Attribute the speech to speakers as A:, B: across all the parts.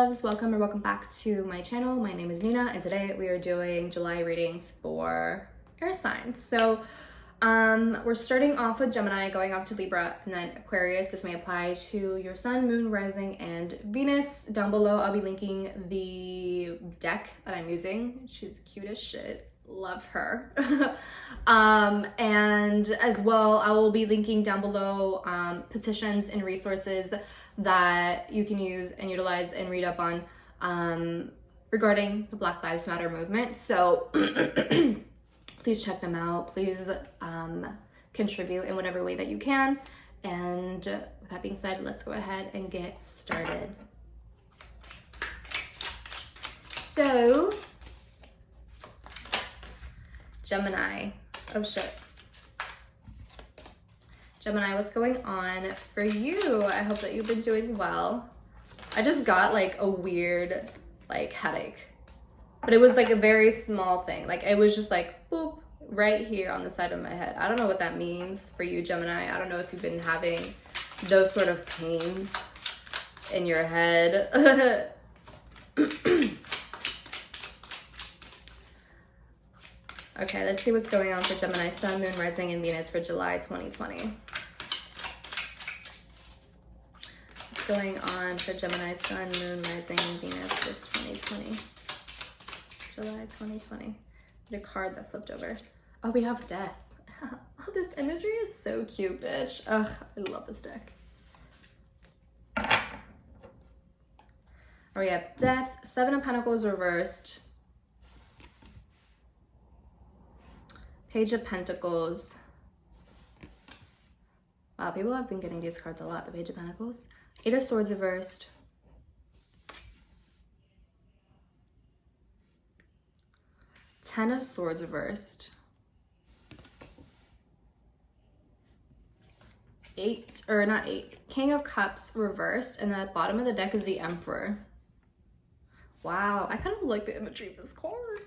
A: loves, welcome or welcome back to my channel. My name is Nina and today we are doing July readings for air signs. So we're starting off with Gemini, going up to Libra and then Aquarius. This may apply to your sun, moon, rising, and Venus. Down below I'll be linking the deck that I'm using. She's cute as shit. Love her. And as well I will be linking down below petitions and resources that you can use and utilize and read up on regarding the Black Lives Matter movement. So please check them out. Please contribute in whatever way that you can. And with that being said, let's go ahead and get started. So Gemini, oh shit. Gemini, what's going on for you? I hope that you've been doing well. I just got like a weird like headache, but it was like a very small thing. Like it was just like boop right here on the side of my head. I don't know what that means for you, Gemini. I don't know if you've been having those sort of pains in your head. Okay, let's see what's going on for Gemini, Sun, Moon, Rising, and Venus for July 2020. What's going on for Gemini, Sun, Moon, Rising, and Venus this 2020? July 2020. The card that flipped over. Oh, we have Death. Oh, this imagery is so cute, bitch. Ugh, I love this deck. Oh, we have Death, Seven of Pentacles reversed. Page of Pentacles. Wow, people have been getting these cards a lot. The Page of Pentacles. Eight of Swords reversed. Ten of Swords reversed. King of Cups reversed. And the bottom of the deck is the Emperor. Wow, I kind of like the imagery of this card.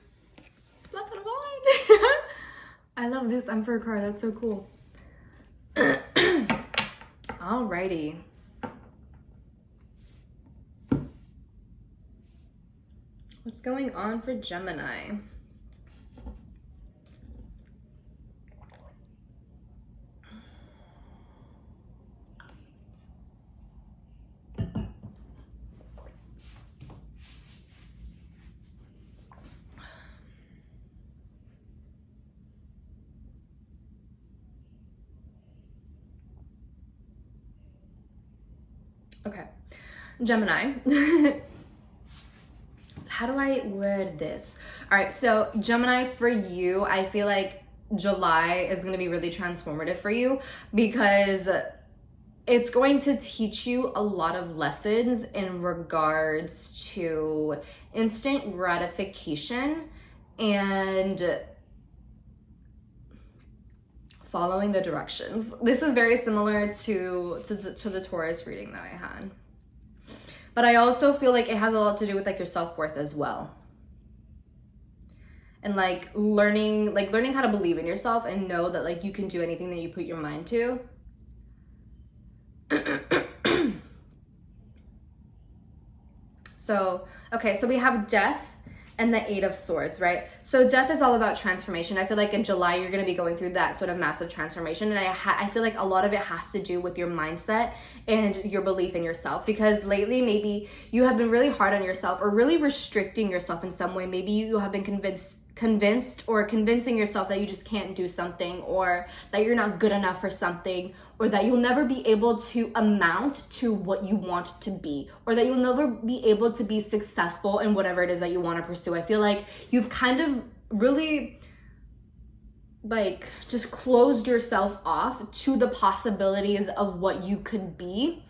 A: That's what I want. I love this Emperor card. That's so cool. Alrighty. What's going on for Gemini? Okay, Gemini. How do I word this? All right, so Gemini, for you, I feel like July is going to be really transformative for you because it's going to teach you a lot of lessons in regards to instant gratification and following the directions. This is very similar to the Taurus reading that I had. But I also feel like it has a lot to do with like your self-worth as well. And like learning how to believe in yourself and know that like you can do anything that you put your mind to. So, okay, so we have Death and the Eight of Swords, right? So Death is all about transformation. I feel like in July, you're going to be going through that sort of massive transformation. And I feel like a lot of it has to do with your mindset and your belief in yourself. Because lately, maybe you have been really hard on yourself or really restricting yourself in some way. Maybe you have been convinced or convincing yourself that you just can't do something, or that you're not good enough for something, or that you'll never be able to amount to what you want to be, or that you'll never be able to be successful in whatever it is that you want to pursue. I feel like you've kind of really like just closed yourself off to the possibilities of what you could be.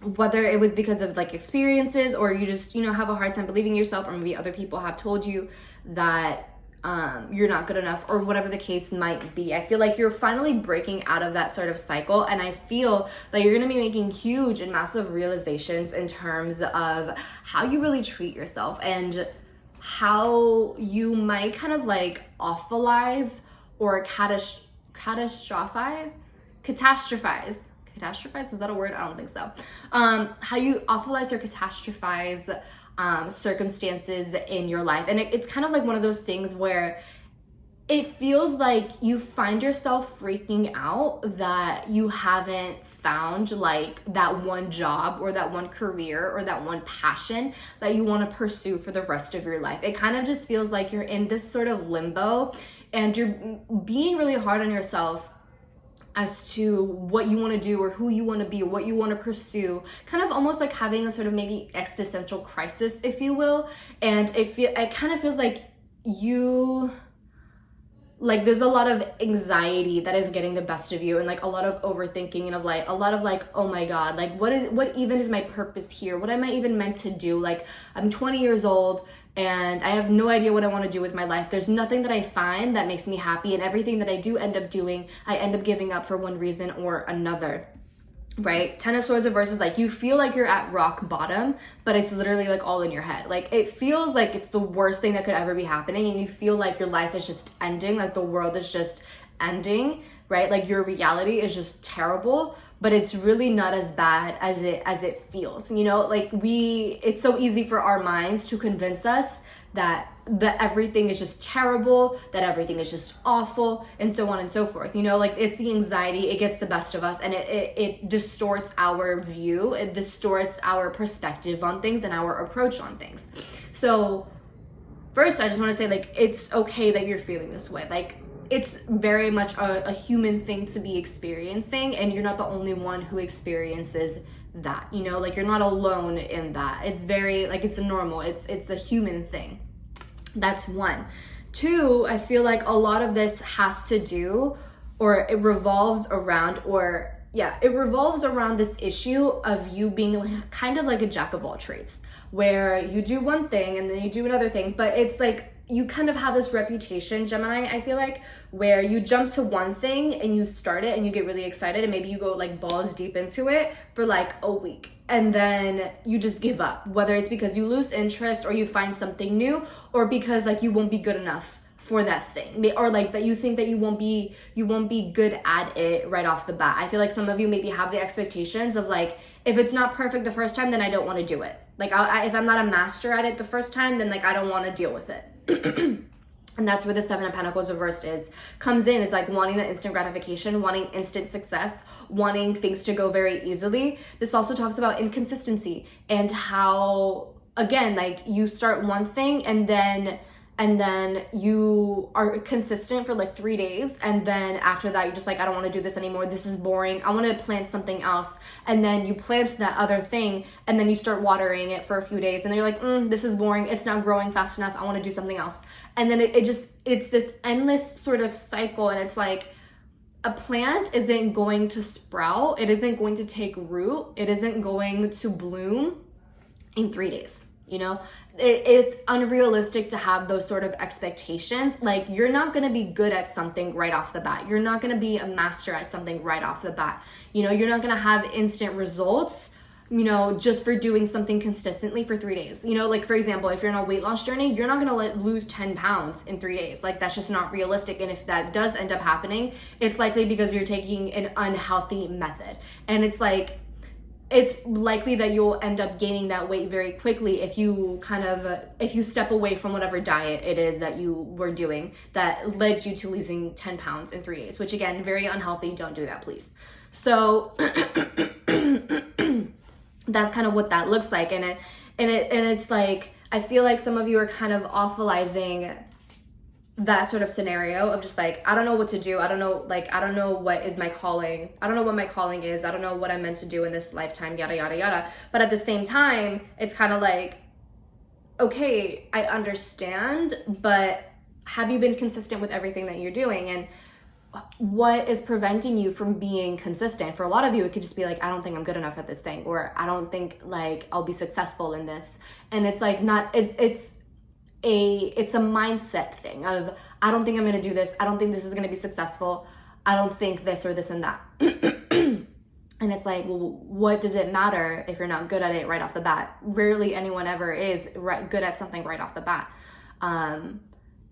A: Whether it was because of like experiences, or you just, you know, have a hard time believing yourself, or maybe other people have told you that you're not good enough, or whatever the case might be. I feel like you're finally breaking out of that sort of cycle, and I feel that you're going to be making huge and massive realizations in terms of how you really treat yourself and how you might kind of like awfulize or catastrophize catastrophize, is that a word? I don't think so. How you awfulize or catastrophize circumstances in your life. And it's kind of like one of those things where it feels like you find yourself freaking out that you haven't found like that one job or that one career or that one passion that you want to pursue for the rest of your life. It kind of just feels like you're in this sort of limbo and you're being really hard on yourself as to what you want to do or who you want to be or what you want to pursue, kind of almost like having a sort of maybe existential crisis, if you will. And it kind of feels like there's a lot of anxiety that is getting the best of you, and like a lot of overthinking and of like a lot of like, oh my God, like what even is my purpose here? What am I even meant to do? Like, I'm 20 years old and I have no idea what I want to do with my life. There's nothing that I find that makes me happy, and everything that I do end up doing, I end up giving up for one reason or another. Right? 10 of Swords reverse is like you feel like you're at rock bottom, but it's literally like all in your head. Like it feels like it's the worst thing that could ever be happening, and you feel like your life is just ending, like the world is just ending, right? Like your reality is just terrible, but it's really not as bad as it feels. You know, like it's so easy for our minds to convince us that everything is just terrible, that everything is just awful, and so on and so forth. You know, like it's the anxiety, it gets the best of us, and it distorts our view, it distorts our perspective on things and our approach on things. So first, I just want to say, like, it's okay that you're feeling this way. Like, it's very much a human thing to be experiencing, and you're not the only one who experiences that, you know, like you're not alone in that. It's very, like, it's a normal, it's a human thing. That's one. Two, I feel like a lot of this has to do, or it revolves around this issue of you being like, kind of like a jack of all trades, where you do one thing and then you do another thing, but it's like you kind of have this reputation, Gemini, I feel like, where you jump to one thing and you start it and you get really excited and maybe you go like balls deep into it for like a week and then you just give up, whether it's because you lose interest or you find something new, or because like you won't be good enough for that thing, or like that you think that you won't be good at it right off the bat. I feel like some of you maybe have the expectations of like, if it's not perfect the first time, then I don't want to do it. Like if I'm not a master at it the first time, then like I don't want to deal with it. And that's where the Seven of Pentacles reversed comes in, is like wanting the instant gratification, wanting instant success, wanting things to go very easily. This also talks about inconsistency and how, again, like you start one thing and then you are consistent for like 3 days, and then after that you're just like, I don't want to do this anymore, this is boring, I want to plant something else. And then you plant that other thing and then you start watering it for a few days and then you're like, this is boring, it's not growing fast enough, I want to do something else. And then it's this endless sort of cycle, and it's like a plant isn't going to sprout, it isn't going to take root, it isn't going to bloom in 3 days. You know, it's unrealistic to have those sort of expectations. Like, you're not going to be good at something right off the bat. You're not going to be a master at something right off the bat. You know, you're not going to have instant results, you know, just for doing something consistently for 3 days. You know, like, for example, if you're on a weight loss journey, you're not going to lose 10 pounds in 3 days. Like, that's just not realistic. And if that does end up happening, it's likely because you're taking an unhealthy method. And it's like, it's likely that you'll end up gaining that weight very quickly if you step away from whatever diet it is that you were doing that led you to losing 10 pounds in 3 days, which again, very unhealthy. Don't do that, please. So that's kind of what that looks like. And it's like, I feel like some of you are kind of awfulizing that sort of scenario of just like, I don't know what to do. I don't know what is my calling. I don't know what my calling is. I don't know what I'm meant to do in this lifetime, yada, yada, yada. But at the same time, it's kind of like, okay, I understand, but have you been consistent with everything that you're doing? And what is preventing you from being consistent? For a lot of you, it could just be like, I don't think I'm good enough at this thing, or I don't think like I'll be successful in this. And it's like it's a mindset thing of, I don't think I'm going to do this. I don't think this is going to be successful. I don't think this or this and that. And it's like, well, what does it matter if you're not good at it right off the bat? Rarely anyone ever is good at something right off the bat. And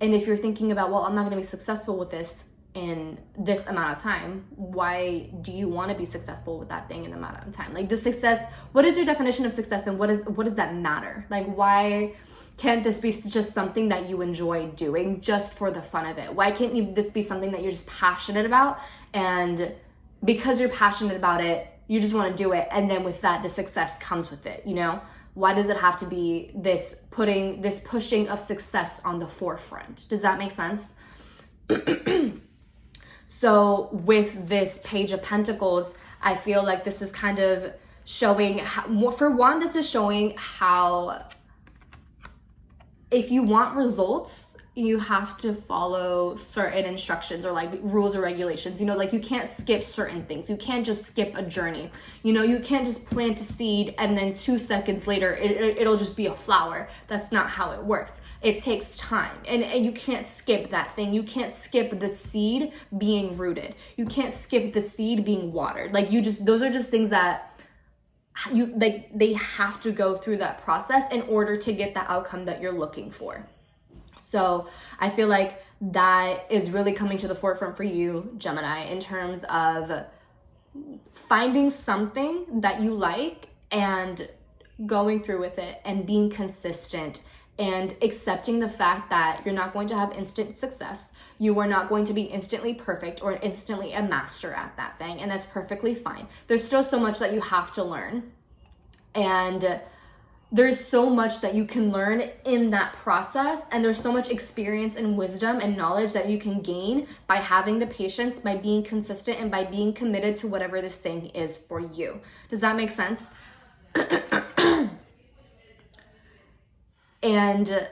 A: if you're thinking about, well, I'm not going to be successful with this in this amount of time. Why do you want to be successful with that thing in the amount of time? Like, the success, what is your definition of success, and what does that matter? Like, why can't this be just something that you enjoy doing just for the fun of it? Why can't this be something that you're just passionate about, and because you're passionate about it, you just want to do it, and then with that, the success comes with it, you know? Why does it have to be this pushing of success on the forefront? Does that make sense? So with this Page of Pentacles, I feel like this is kind of showing how, for one, this is showing how if you want results, you have to follow certain instructions or like rules or regulations. You know, like you can't skip certain things. You can't just skip a journey. You know, you can't just plant a seed and then 2 seconds later it'll just be a flower. That's not how it works. It takes time, and you can't skip that thing. You can't skip the seed being rooted. You can't skip the seed being watered. Like, those are just things that they have to go through that process in order to get the outcome that you're looking for. So I feel like that is really coming to the forefront for you, Gemini, in terms of finding something that you like and going through with it and being consistent and accepting the fact that you're not going to have instant success. You are not going to be instantly perfect or instantly a master at that thing, and that's perfectly fine. There's still so much that you have to learn, and there's so much that you can learn in that process, and there's so much experience and wisdom and knowledge that you can gain by having the patience, by being consistent, and by being committed to whatever this thing is for you. Does that make sense? And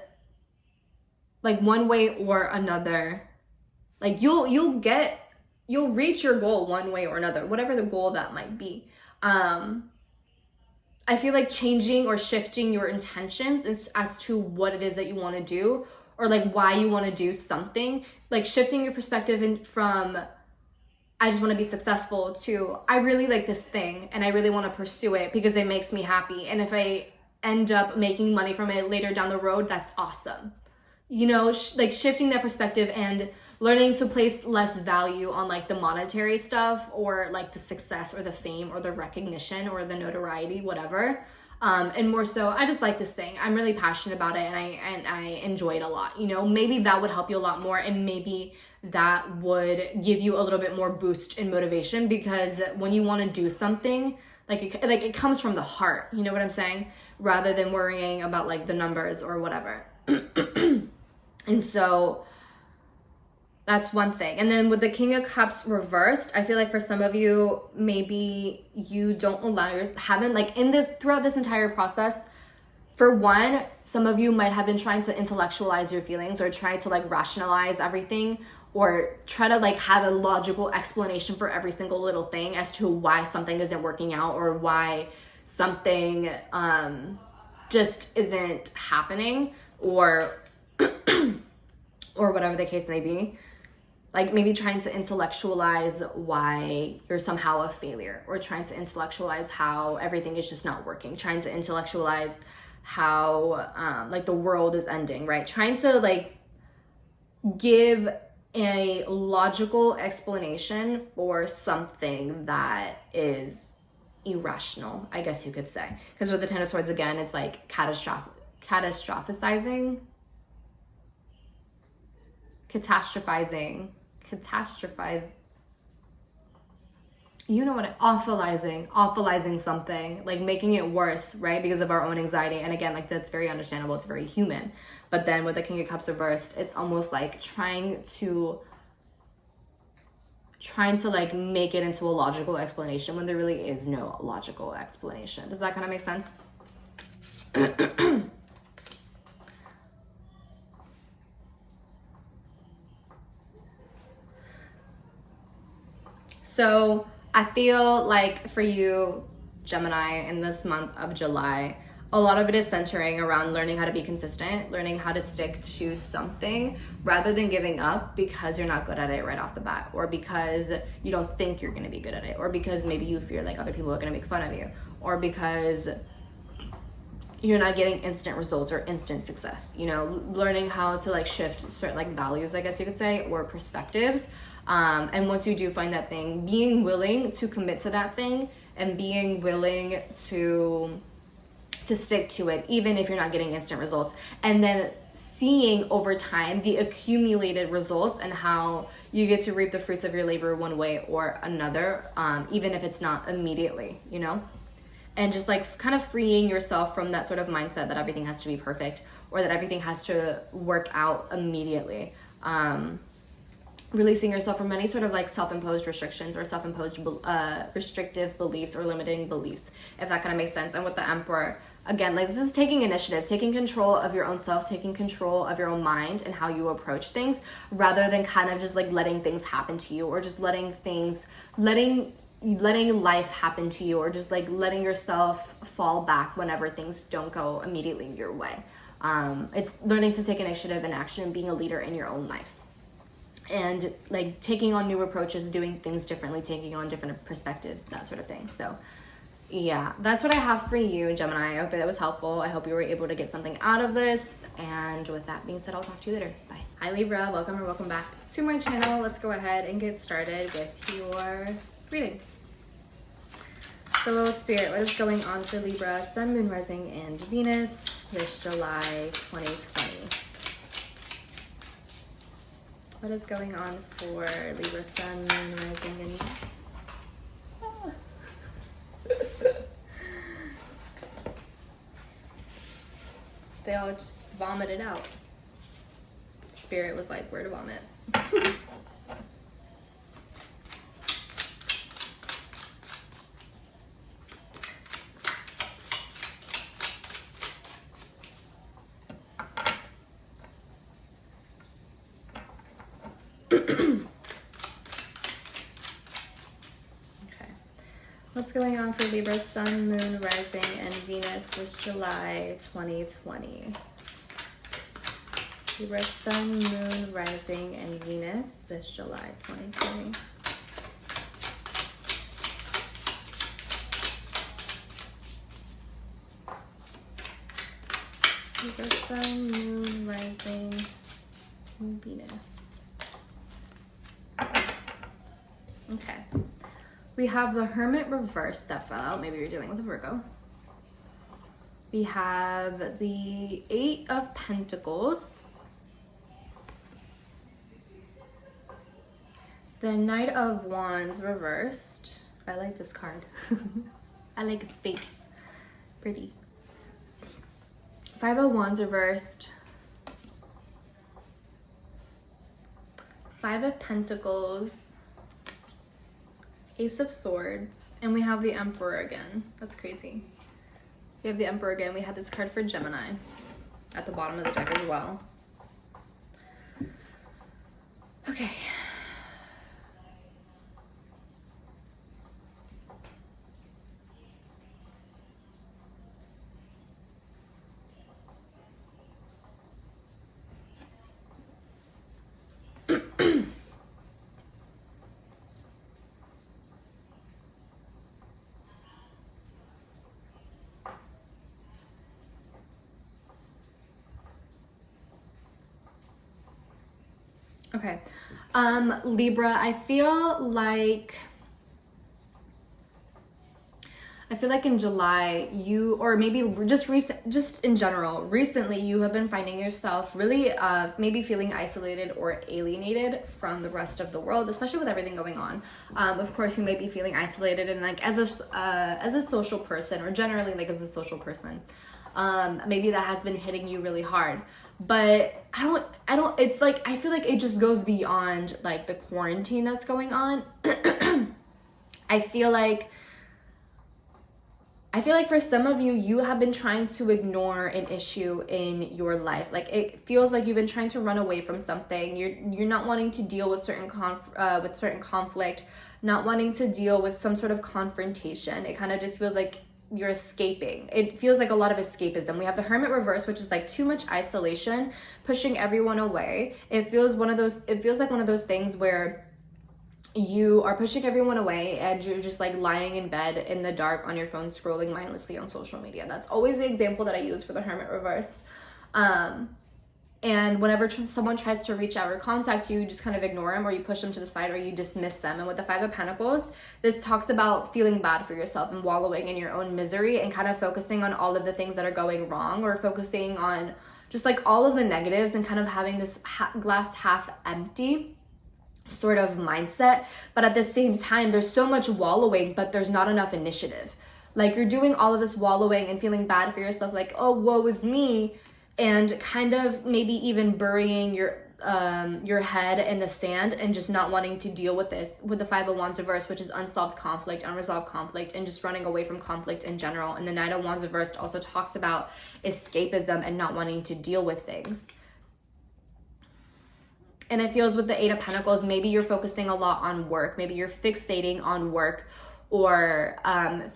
A: like, one way or another, like you'll reach your goal one way or another, whatever the goal that might be. I feel like changing or shifting your intentions as to what it is that you want to do, or like why you want to do something, like shifting your perspective from I just want to be successful to I really like this thing and I really want to pursue it because it makes me happy, and if I end up making money from it later down the road, that's awesome. You know, like shifting that perspective and learning to place less value on like the monetary stuff or like the success or the fame or the recognition or the notoriety, whatever. And more so, I just like this thing. I'm really passionate about it, and I enjoy it a lot. You know, maybe that would help you a lot more, and maybe that would give you a little bit more boost in motivation, because when you want to do something, it comes from the heart. You know what I'm saying? Rather than worrying about like the numbers or whatever. And so that's one thing. And then with the King of Cups reversed, I feel like for some of you, maybe you don't allow haven't like in this throughout this entire process. For one, some of you might have been trying to intellectualize your feelings or try to like rationalize everything, or try to like have a logical explanation for every single little thing as to why something isn't working out, or why something just isn't happening, or or whatever the case may be. Like maybe trying to intellectualize why you're somehow a failure, or trying to intellectualize how everything is just not working, trying to intellectualize how like the world is ending, right? Trying to like give a logical explanation for something that is irrational, I guess you could say. Because with the Ten of Swords, again, it's like catastrophizing, you know what, awfulizing something, like making it worse, right? Because of our own anxiety. And again, like that's very understandable, it's very human. But then with the King of Cups reversed, it's almost like trying to like make it into a logical explanation when there really is no logical explanation. Does that kind of make sense? So I feel like for you, Gemini, in this month of July, a lot of it is centering around learning how to be consistent, learning how to stick to something rather than giving up because you're not good at it right off the bat, or because you don't think you're going to be good at it, or because maybe you fear like other people are going to make fun of you, or because you're not getting instant results or instant success, you know, learning how to like shift certain like values, I guess you could say, or perspectives. And once you do find that thing, being willing to commit to that thing and being willing to stick to it, even if you're not getting instant results, and then seeing over time the accumulated results and how you get to reap the fruits of your labor one way or another, even if it's not immediately, you know? And just like kind of freeing yourself from that sort of mindset that everything has to be perfect or that everything has to work out immediately. Releasing yourself from any sort of like self-imposed restrictions or self-imposed restrictive beliefs or limiting beliefs, if that kind of makes sense. And with the Emperor, again, like this is taking initiative, taking control of your own self, taking control of your own mind and how you approach things, rather than kind of just like letting things happen to you, or just letting life happen to you, or just like letting yourself fall back whenever things don't go immediately your way. It's learning to take initiative and action and being a leader in your own life. And like taking on new approaches, doing things differently, taking on different perspectives, that sort of thing. So yeah, that's what I have for you, Gemini. I hope that was helpful. I hope you were able to get something out of this. And with that being said, I'll talk to you later. Bye. Hi Libra, welcome back to my channel. Let's go ahead and get started with your reading. So Spirit, what is going on for Libra, Sun, Moon, Rising, and Venus this July 2020? What is going on for Libra, Sun, Moon, Rising, and they all just vomited out. Spirit was like, where to vomit? Okay. What's going on for Libra, Sun, Moon, Rising, and Venus this July 2020? Libra, Sun, Moon, Rising, and Venus this July 2020. Libra, Sun, Moon, Rising, and Venus. Okay. We have the Hermit reverse that fell out. Maybe you're dealing with a Virgo. We have the Eight of Pentacles. The Knight of Wands reversed. I like this card. I like his face. Pretty. Five of Wands reversed. Five of Pentacles. Ace of Swords. And we have the Emperor again. That's crazy. We have the Emperor again. We have this card for Gemini at the bottom of the deck as well. Okay. Okay, Libra, I feel like in July you, or maybe just in general, recently you have been finding yourself really maybe feeling isolated or alienated from the rest of the world, especially with everything going on. Of course, you may be feeling isolated and like as a social person, or generally like as a social person. Maybe that has been hitting you really hard. But I don't, it's like, I feel like it just goes beyond like the quarantine that's going on. I feel like for some of you, you have been trying to ignore an issue in your life. Like it feels like you've been trying to run away from something. You're not wanting to deal with certain conflict, not wanting to deal with some sort of confrontation. It kind of just feels like you're escaping. It feels like a lot of escapism. We have the Hermit reverse, which is like too much isolation, pushing everyone away. It feels like one of those things where you are pushing everyone away and you're just like lying in bed in the dark on your phone scrolling mindlessly on social media. That's always the example that I use for the Hermit reverse. And whenever someone tries to reach out or contact you, you just kind of ignore them, or you push them to the side, or you dismiss them. And with the Five of Pentacles, this talks about feeling bad for yourself and wallowing in your own misery and kind of focusing on all of the things that are going wrong, or focusing on just like all of the negatives and kind of having this glass half empty sort of mindset. But at the same time, there's so much wallowing, but there's not enough initiative. Like, you're doing all of this wallowing and feeling bad for yourself, like, oh, woe is me, and kind of maybe even burying your head in the sand and just not wanting to deal with this, with the Five of Wands reversed, which is unsolved conflict, unresolved conflict, and just running away from conflict in general. And the Knight of Wands reversed also talks about escapism and not wanting to deal with things. And it feels with the Eight of Pentacles, maybe you're focusing a lot on work. Maybe you're fixating on work, or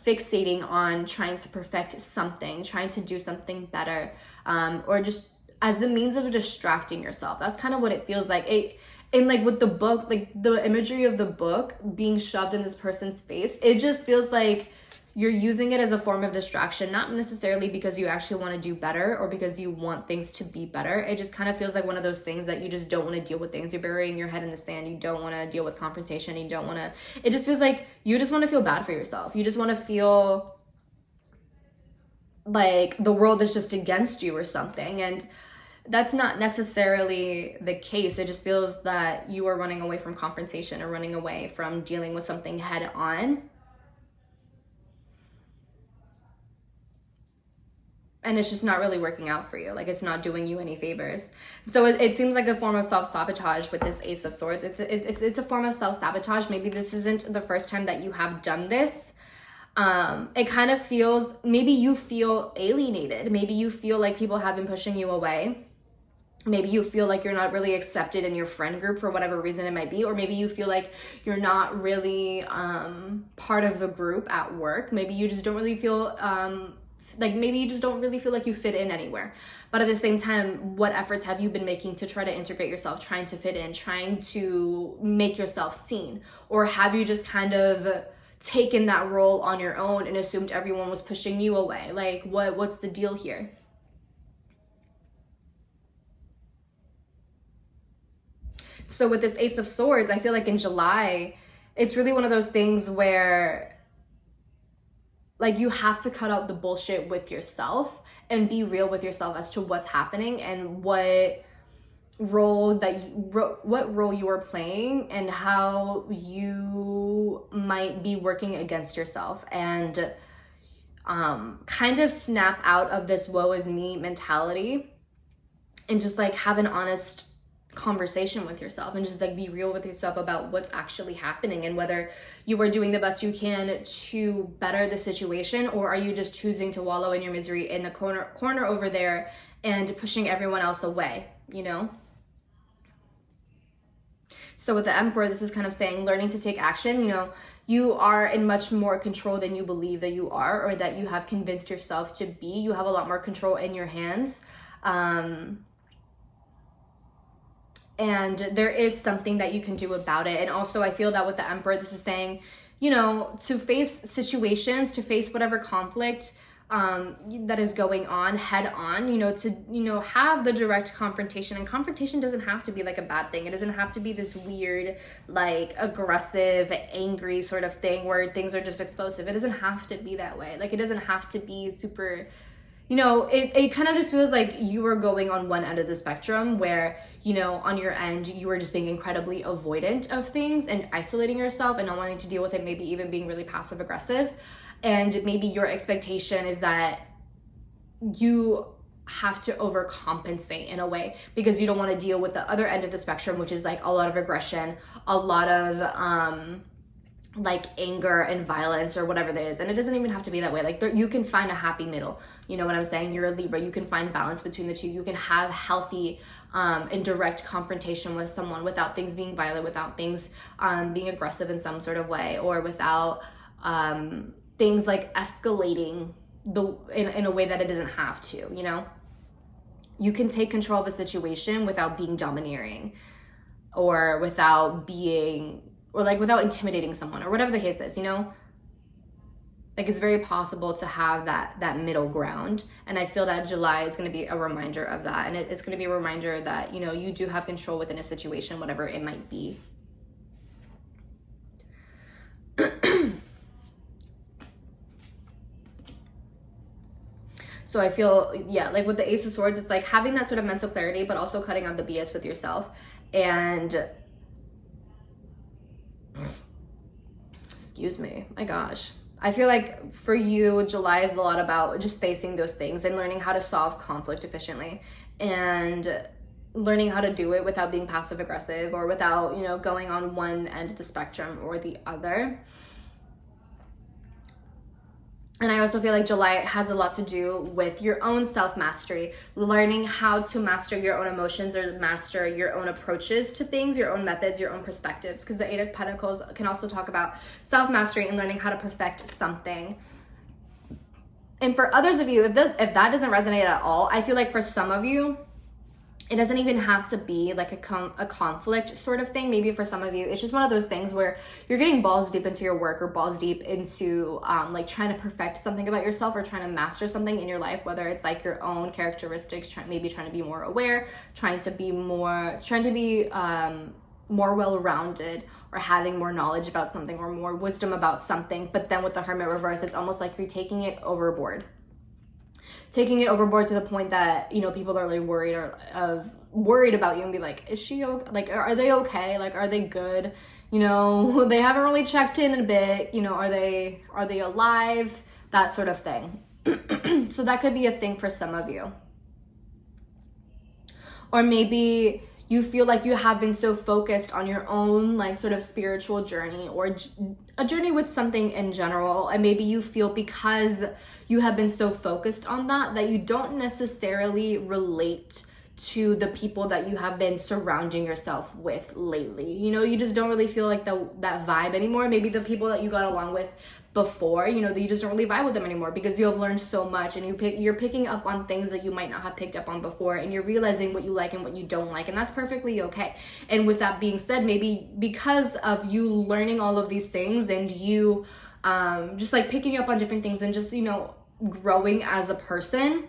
A: fixating on trying to perfect something, trying to do something better, or just as the means of distracting yourself. That's kind of what it feels like. And like with the book, like the imagery of the book being shoved in this person's face, it just feels like you're using it as a form of distraction, not necessarily because you actually want to do better or because you want things to be better. It just kind of feels like one of those things that you just don't want to deal with things. You're burying your head in the sand. You don't want to deal with confrontation. You don't want to, it just feels like you just want to feel bad for yourself. You just want to feel like the world is just against you or something. And that's not necessarily the case. It just feels that you are running away from confrontation or running away from dealing with something head on. And it's just not really working out for you. Like, it's not doing you any favors. So it seems like a form of self-sabotage with this Ace of Swords. It's a form of self-sabotage. Maybe this isn't the first time that you have done this. It kind of feels, maybe you feel alienated. Maybe you feel like people have been pushing you away. Maybe you feel like you're not really accepted in your friend group for whatever reason it might be. Or maybe you feel like you're not really part of the group at work. Maybe you just don't really feel... maybe you just don't really feel like you fit in anywhere. But at the same time, what efforts have you been making to try to integrate yourself, trying to fit in, trying to make yourself seen? Or have you just kind of taken that role on your own and assumed everyone was pushing you away? Like, what's the deal here? So with this Ace of Swords, I feel like in July, it's really one of those things where, like, you have to cut out the bullshit with yourself and be real with yourself as to what's happening and what role you are playing and how you might be working against yourself, and kind of snap out of this woe is me mentality and just like have an honest conversation with yourself and just like be real with yourself about what's actually happening and whether you are doing the best you can to better the situation, or are you just choosing to wallow in your misery in the corner over there and pushing everyone else away, you know? So with the Emperor, this is kind of saying learning to take action. You know, you are in much more control than you believe that you are, or that you have convinced yourself to be. You have a lot more control in your hands. And there is something that you can do about it. And also I feel that with the Emperor, this is saying, you know, to face situations, to face whatever conflict that is going on head on, you know, to, you know, have the direct confrontation. And confrontation doesn't have to be like a bad thing. It doesn't have to be this weird, like aggressive, angry sort of thing where things are just explosive. It doesn't have to be that way. Like, it doesn't have to be super, you know, it kind of just feels like you are going on one end of the spectrum where, you know, on your end, you are just being incredibly avoidant of things and isolating yourself and not wanting to deal with it, maybe even being really passive aggressive. And maybe your expectation is that you have to overcompensate in a way because you don't want to deal with the other end of the spectrum, which is like a lot of aggression, a lot of like anger and violence or whatever that is. And it doesn't even have to be that way. Like, you can find a happy middle. You know what I'm saying? You're a Libra. You can find balance between the two. You can have healthy and direct confrontation with someone without things being violent, without things being aggressive in some sort of way, or without things like escalating in a way that it doesn't have to, you know? You can take control of a situation without being domineering or without being or like without intimidating someone, or whatever the case is, you know? Like, it's very possible to have that middle ground. And I feel that July is going to be a reminder of that. And it's going to be a reminder that, you know, you do have control within a situation, whatever it might be. So I feel, yeah, like with the Ace of Swords, it's like having that sort of mental clarity, but also cutting out the BS with yourself. And excuse me, my gosh. I feel like for you, July is a lot about just facing those things and learning how to solve conflict efficiently, and learning how to do it without being passive aggressive, or without, you know, going on one end of the spectrum or the other. And I also feel like July has a lot to do with your own self-mastery, learning how to master your own emotions, or master your own approaches to things, your own methods, your own perspectives. Because the Eight of Pentacles can also talk about self-mastery and learning how to perfect something. And for others of you, if that doesn't resonate at all, I feel like for some of you, it doesn't even have to be like a conflict sort of thing. Maybe for some of you, it's just one of those things where you're getting balls deep into your work, or balls deep into like trying to perfect something about yourself, or trying to master something in your life, whether it's like your own characteristics, maybe trying to be more aware, trying to be more well-rounded, or having more knowledge about something, or more wisdom about something. But then with the Hermit reverse, it's almost like you're taking it overboard. Taking it overboard to the point that, you know, people are like worried about you, and be like, is she okay? Like, are they okay? Like, are they good? You know, they haven't really checked in a bit. You know, are they alive? That sort of thing. So that could be a thing for some of you. Or maybe you feel like you have been so focused on your own like sort of spiritual journey, or a journey with something in general, and maybe you feel because you have been so focused on that you don't necessarily relate to the people that you have been surrounding yourself with lately. You know, you just don't really feel like that vibe anymore. Maybe the people that you got along with before, you know, that you just don't really vibe with them anymore, because you have learned so much, and you're picking up on things that you might not have picked up on before, and you're realizing what you like and what you don't like, and that's perfectly okay. And with that being said, maybe because of you learning all of these things, and you just like picking up on different things, and just, you know, growing as a person,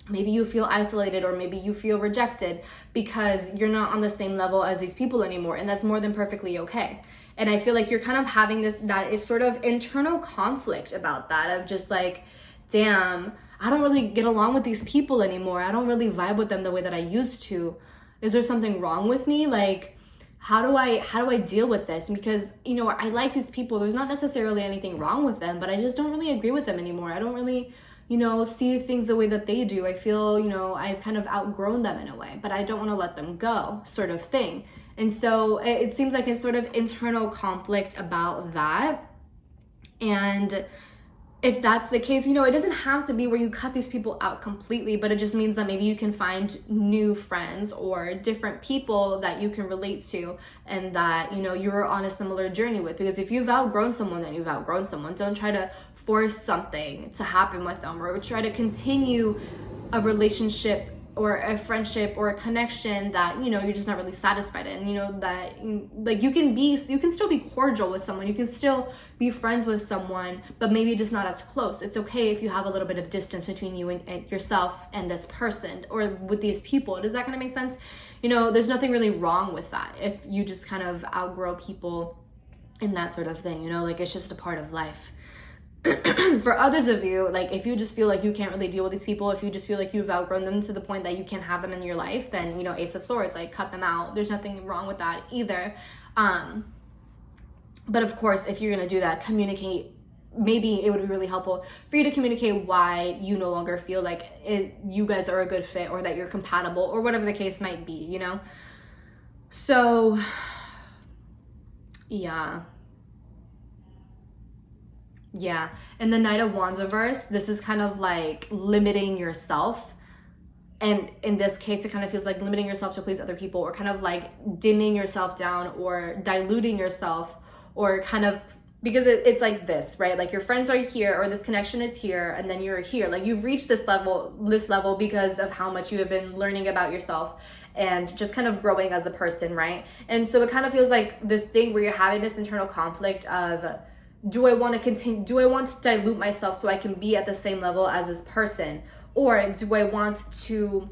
A: maybe you feel isolated, or maybe you feel rejected because you're not on the same level as these people anymore, and that's more than perfectly okay. And I feel like you're kind of having that is sort of internal conflict about that, of just like, damn, I don't really get along with these people anymore. I don't really vibe with them the way that I used to. Is there something wrong with me? Like, how do I deal with this? Because, you know, I like these people. There's not necessarily anything wrong with them, but I just don't really agree with them anymore. I don't really, you know, see things the way that they do. I feel, you know, I've kind of outgrown them in a way, but I don't want to let them go, sort of thing. And so it seems like it's sort of internal conflict about that. And if that's the case, you know, it doesn't have to be where you cut these people out completely, but it just means that maybe you can find new friends or different people that you can relate to, and that, you know, you're on a similar journey with. Because if you've outgrown someone, then you've outgrown someone. Don't try to force something to happen with them, or try to continue a relationship or a friendship or a connection that, you know, you're just not really satisfied in. You know, that like you can still be cordial with someone, you can still be friends with someone, but maybe just not as close. It's okay if you have a little bit of distance between you and yourself and this person, or with these people. Does that kind of make sense? You know, there's nothing really wrong with that if you just kind of outgrow people and that sort of thing. You know, like, it's just a part of life. For others of you, like, if you just feel like you can't really deal with these people, if you just feel like you've outgrown them to the point that you can't have them in your life, then, you know, Ace of Swords, like, cut them out. There's nothing wrong with that either. But of course, if you're gonna do that, communicate. Maybe it would be really helpful for you to communicate why you no longer feel like you guys are a good fit, or that you're compatible, or whatever the case might be, you know? So, yeah. Yeah, and the Knight of Wands reverse, this is kind of like limiting yourself. And in this case, it kind of feels like limiting yourself to please other people, or kind of like dimming yourself down, or diluting yourself, or kind of because it's like this, right? Like your friends are here, or this connection is here, and then you're here. Like you've reached this level because of how much you have been learning about yourself and just kind of growing as a person, right? And so it kind of feels like this thing where you're having this internal conflict of, do I want to continue? Do I want to dilute myself so I can be at the same level as this person? Or do I want to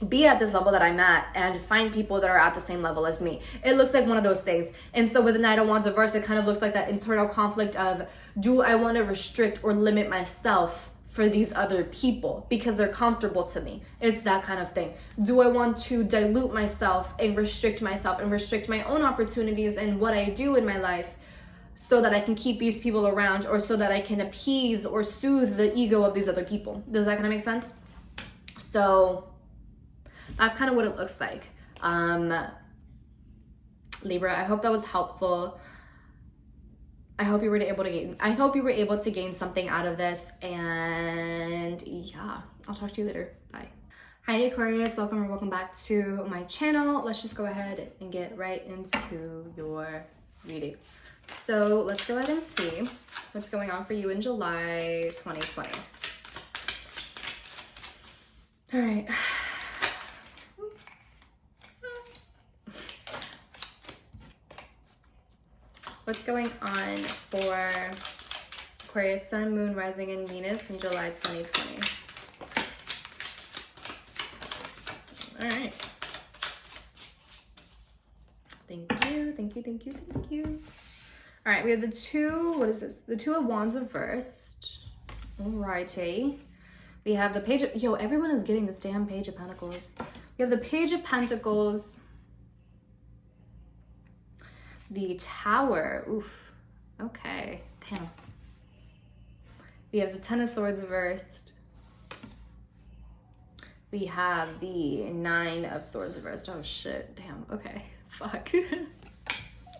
A: be at this level that I'm at and find people that are at the same level as me? It looks like one of those things. And so with the Knight of Wands reverse, it kind of looks like that internal conflict of, do I want to restrict or limit myself for these other people because they're comfortable to me? It's that kind of thing. Do I want to dilute myself and restrict my own opportunities and what I do in my life so that I can keep these people around, or so that I can appease or soothe the ego of these other people? Does that kind of make sense? So that's kind of what it looks like. Libra, I hope that was helpful. I hope you were able to gain something out of this. And yeah, I'll talk to you later. Bye. Hi Aquarius, welcome back to my channel. Let's just go ahead and get right into your reading. So let's go ahead and see what's going on for you in July 2020. All right. What's going on for Aquarius, Sun, Moon, Rising, and Venus in July 2020? All right. Thank you. All right, we have the two, what is this? The Two of Wands reversed. All righty. We have the Page of, everyone is getting this damn Page of Pentacles. We have the Page of Pentacles. The Tower. Oof. Okay. Damn. We have the Ten of Swords reversed. We have the Nine of Swords reversed. Oh shit. Damn. Okay. Fuck.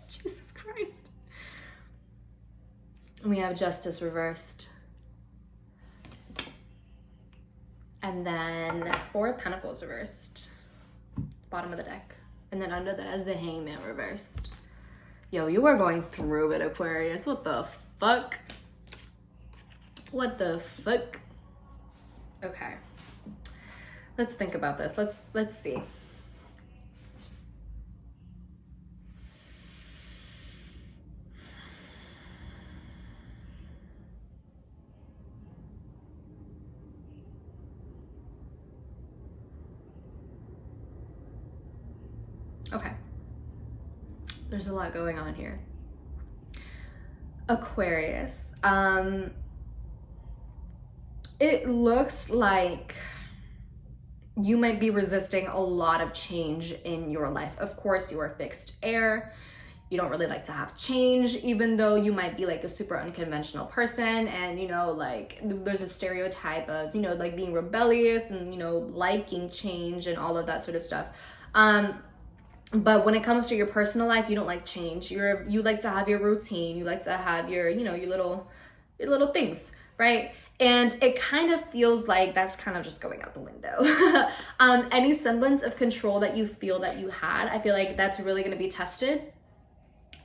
A: Jesus Christ. And we have Justice reversed. And then Four of Pentacles reversed. Bottom of the deck. And then under that is the Hangman reversed. Yo, you are going through it, Aquarius. What the fuck? What the fuck? Okay. Let's think about this. Let's see. Okay. There's a lot going on here. Aquarius. It looks like you might be resisting a lot of change in your life. Of course, you are fixed air. You don't really like to have change, even though you might be like the super unconventional person. And, like there's a stereotype of, like being rebellious and, liking change and all of that sort of stuff. But when it comes to your personal life, you don't like change. You like to have your routine. You like to have your, your little things, right? And it kind of feels like that's kind of just going out the window. Any semblance of control that you feel that you had, I feel like that's really going to be tested.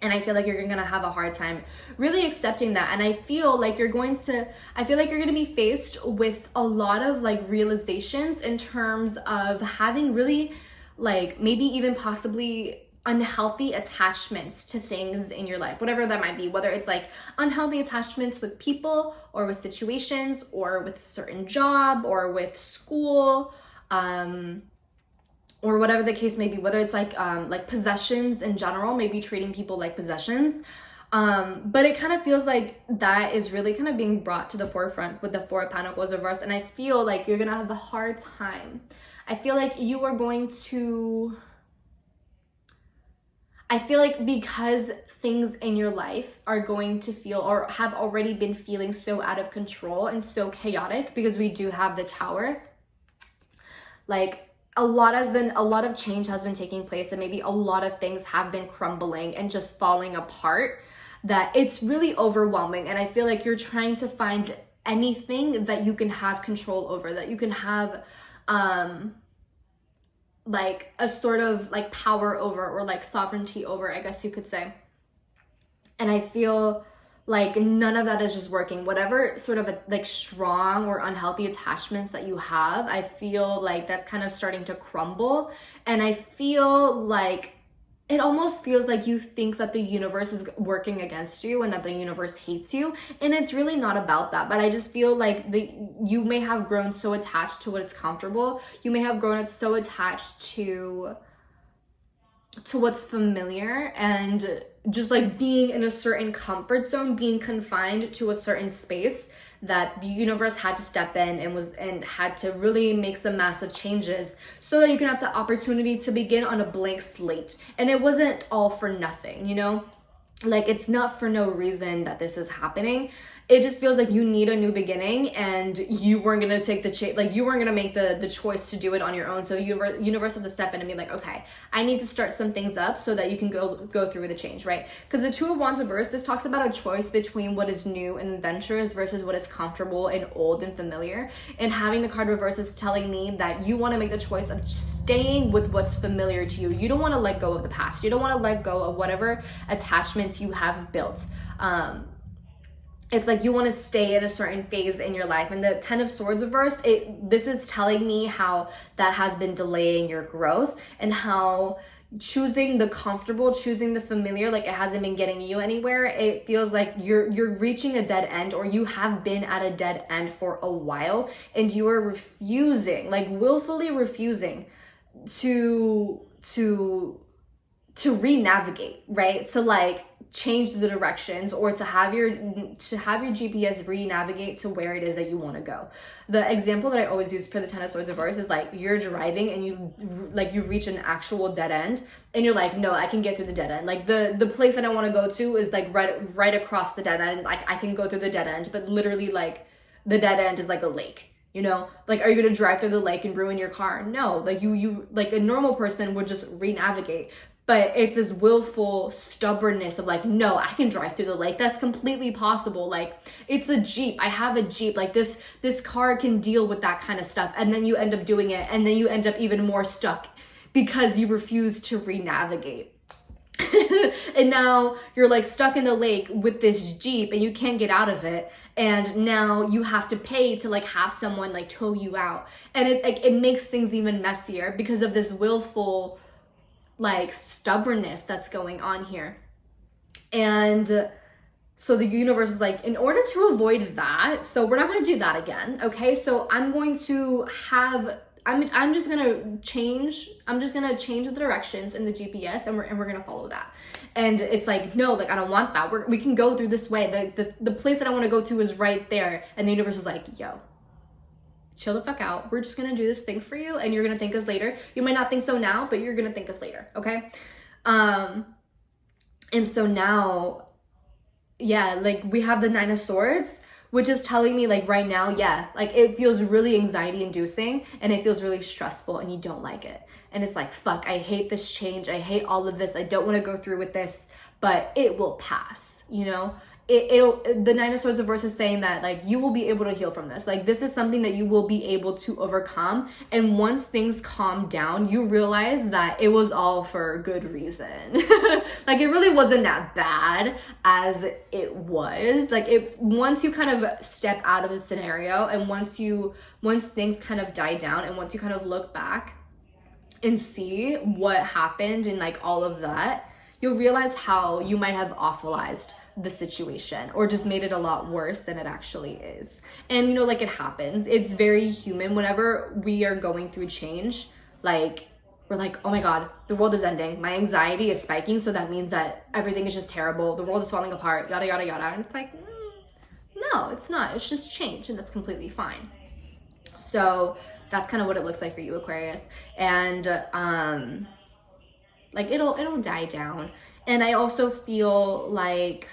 A: And I feel like you're going to have a hard time really accepting that. And I feel like you're going to be faced with a lot of like realizations in terms of having really like maybe even possibly unhealthy attachments to things in your life, whatever that might be, whether it's like unhealthy attachments with people or with situations or with a certain job or with school, or whatever the case may be, whether it's like possessions in general, maybe treating people like possessions. But it kind of feels like that is really kind of being brought to the forefront with the Four of Pentacles reversed. And I feel like you're going to have a hard time. I feel like you are going to, because things in your life are going to feel or have already been feeling so out of control and so chaotic, because we do have the Tower, like a lot of change has been taking place, and maybe a lot of things have been crumbling and just falling apart, that it's really overwhelming. And I feel like you're trying to find anything that you can have control over, that you can have like a sort of like power over, or like sovereignty over, I guess you could say. And I feel like none of that is just working. Whatever sort of like strong or unhealthy attachments that you have, I feel like that's kind of starting to crumble. And I feel like it almost feels like you think that the universe is working against you and that the universe hates you. And it's really not about that. But I just feel like you may have grown so attached to what's comfortable. You may have grown so attached to what's familiar, and just like being in a certain comfort zone, being confined to a certain space, that the universe had to step in and had to really make some massive changes so that you can have the opportunity to begin on a blank slate. And it wasn't all for nothing, you know? Like, it's not for no reason that this is happening. It just feels like you need a new beginning, and you weren't gonna take you weren't gonna make the choice to do it on your own. So the universe had to step in and be like, okay, I need to start some things up so that you can go through with the change, right? Because the Two of Wands reverse, this talks about a choice between what is new and adventurous versus what is comfortable and old and familiar. And having the card reverse is telling me that you want to make the choice of staying with what's familiar to you. You don't want to let go of the past. You don't want to let go of whatever attachments you have built. It's like you want to stay in a certain phase in your life. And the Ten of Swords reversed, this is telling me how that has been delaying your growth, and how choosing the comfortable, choosing the familiar, like it hasn't been getting you anywhere. It feels like you're reaching a dead end, or you have been at a dead end for a while, and you are refusing, like willfully refusing to re-navigate, right? To like change the directions, or to have your GPS re-navigate to where it is that you want to go. The example that I always use for the Ten of Swords reverse is like you're driving and you reach an actual dead end, and you're like, no, I can get through the dead end. Like the place that I want to go to is like right across the dead end. Like I can go through the dead end, but literally like the dead end is like a lake. You know, like, are you going to drive through the lake and ruin your car? No, like you like a normal person would just re-navigate. But it's this willful stubbornness of like, no, I can drive through the lake. That's completely possible. Like, it's a Jeep. I have a Jeep. Like this car can deal with that kind of stuff. And then you end up doing it. And then you end up even more stuck because you refuse to re-navigate. And now you're like stuck in the lake with this Jeep and you can't get out of it. And now you have to pay to like have someone like tow you out. And it makes things even messier because of this willful like stubbornness that's going on here. And so the universe is like, in order to avoid that, so we're not going to do that again. Okay. So I'm just going to change the directions in the GPS, and we're going to follow that. And it's like, no, like, I don't want that. We can go through this way. The place that I want to go to is right there. And the universe is like, yo, chill the fuck out. We're just gonna do this thing for you, and you're gonna thank us later. You might not think so now, but you're gonna thank us later, okay? And so now, yeah, like we have the Nine of Swords, which is telling me like right now, yeah, like it feels really anxiety inducing, and it feels really stressful, and you don't like it. And it's like, fuck, I hate this change. I hate all of this. I don't want to go through with this, but it will pass, you know? The Nine of Swords reverse is saying that like you will be able to heal from this. Like this is something that you will be able to overcome. And once things calm down, you realize that it was all for a good reason. Like it really wasn't that bad as it was. Like once you kind of step out of the scenario, and once things kind of die down, and once you kind of look back and see what happened and like all of that, you'll realize how you might have awfulized the situation, or just made it a lot worse than it actually is. And you know, like it happens. It's very human whenever we are going through change. Like we're like, oh my God, the world is ending. My anxiety is spiking. So that means that everything is just terrible. The world is falling apart, yada, yada, yada. And it's like, no, it's not. It's just change, and that's completely fine. So that's kind of what it looks like for you, Aquarius. And like it'll die down. And I also feel like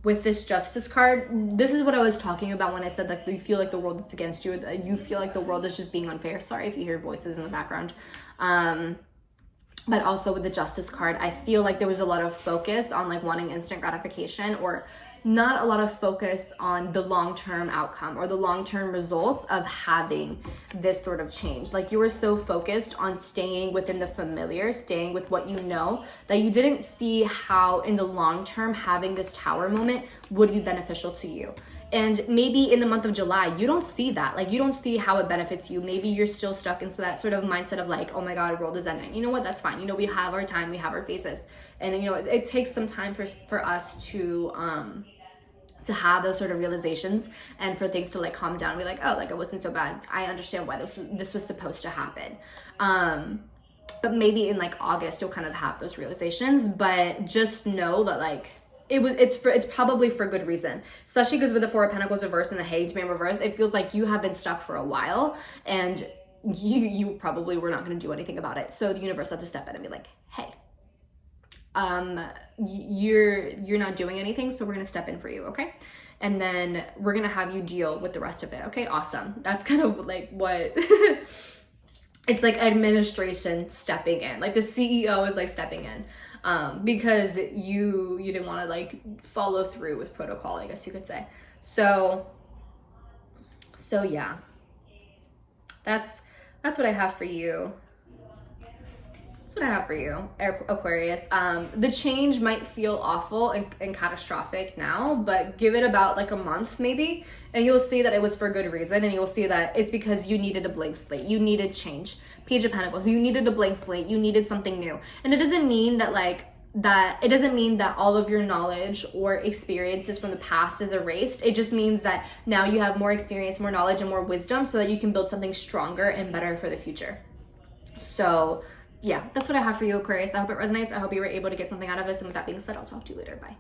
A: with this Justice card, this is what I was talking about when I said that you feel like the world is against you. You feel like the world is just being unfair. Sorry if you hear voices in the background. But also with the Justice card, I feel like there was a lot of focus on like wanting instant gratification, or not a lot of focus on the long-term outcome or the long-term results of having this sort of change. Like you were so focused on staying within the familiar, staying with what you know, that you didn't see how in the long term having this tower moment would be beneficial to you. And maybe in the month of July, you don't see that. Like you don't see how it benefits you. Maybe you're still stuck into that sort of mindset of like, oh my God, the world is ending. You know what? That's fine. You know, we have our time, we have our phases. And you know, it takes some time for us to have those sort of realizations and for things to like calm down and be like, oh, like it wasn't so bad. I understand why this was supposed to happen. But maybe in like August, you'll kind of have those realizations, but just know that like, it's probably for good reason, especially because with the Four of Pentacles reversed and the Hanged Man reversed, it feels like you have been stuck for a while and you probably were not going to do anything about it. So the universe had to step in and be like, hey, you're not doing anything, so we're going to step in for you, okay? And then we're going to have you deal with the rest of it, okay? Awesome. That's kind of like what it's like administration stepping in, like the CEO is like stepping in. Because you didn't want to like follow through with protocol, I guess you could say. So yeah, that's what I have for you. That's what I have for you, Aquarius. The change might feel awful and catastrophic now, but give it about like a month maybe, and you'll see that it was for good reason, and you'll see that it's because you needed a blank slate. You needed change. Page of Pentacles, you needed a blank slate. You needed something new. And it doesn't mean that it doesn't mean that all of your knowledge or experiences from the past is erased. It just means that now you have more experience, more knowledge, and more wisdom so that you can build something stronger and better for the future. So yeah, that's what I have for you, Aquarius. I hope it resonates. I hope you were able to get something out of this. And with that being said, I'll talk to you later. Bye.